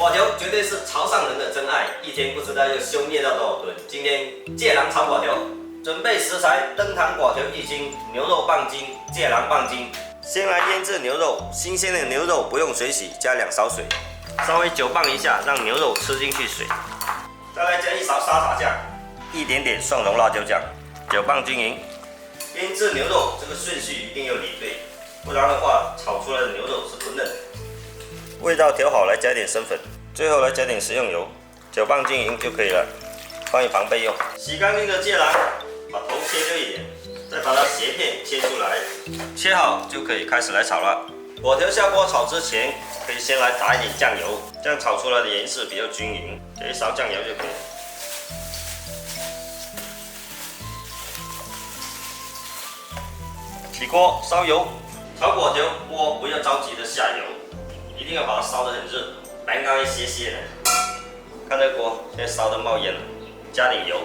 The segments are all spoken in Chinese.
果条绝对是潮汕人的真爱，一天不知道要修炼到多少吨。今天芥蓝炒果条，准备食材：灯糖果条1斤，牛肉半斤，芥蓝半斤。先来腌制牛肉，新鲜的牛肉不用水洗，加2勺水，稍微搅拌一下，让牛肉吃进去水。再来加1勺沙茶酱，一点点蒜蓉辣椒酱，搅拌均匀。腌制牛肉这个顺序一定要理对，不然的话炒出来的牛肉是不嫩的。味道调好，来加点生粉，最后来加点食用油，搅拌均匀就可以了，放一旁备用。洗干净的芥蓝，把头切掉一点，再把它斜片切出来，切好就可以开始来炒了。果条下锅炒之前，可以先来打一点酱油，这样炒出来的颜色比较均匀。加1勺酱油就可以了。起锅烧油，炒果条锅不要着急的下油。一定要把它烧得很热，白干一些的。看这锅现在烧得冒烟了，加点油，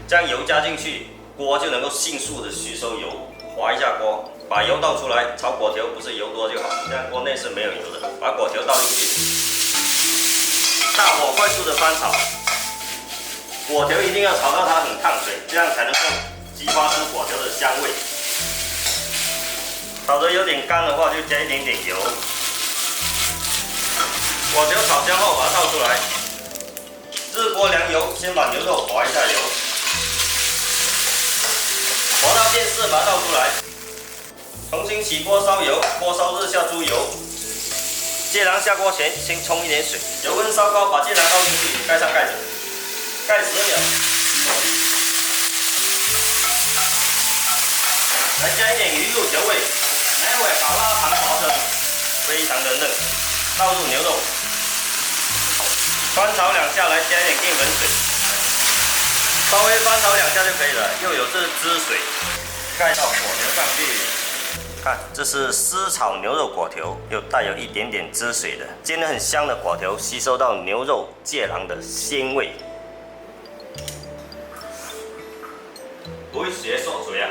将油加进去，锅就能够迅速的吸收油。划一下锅，把油倒出来，炒果条不是油多就好，这样锅内是没有油的。把果条倒进去，大火快速的翻炒，果条一定要炒到它很烫水，这样才能够激发出果条的香味。炒得有点干的话，就加一点点油。果条炒香后，把它倒出来，热锅凉油，先把牛肉划一下油，划到变色，把它倒出来，重新起锅烧油，锅烧热下猪油，芥蓝下锅前先冲一点水，油温烧高，把芥蓝倒进去，盖上盖子，盖10秒，来加一点鱼肉调味，来碗好拉糖花生，非常的嫩，倒入牛肉。翻炒2下，来加一点淀粉水，稍微翻炒2下就可以了。又有这汁水，盖到果条上去。看，这是湿炒牛肉果条，又带有一点点汁水的，煎得很香的果条吸收到牛肉芥蓝的鲜味。會寫索水啊！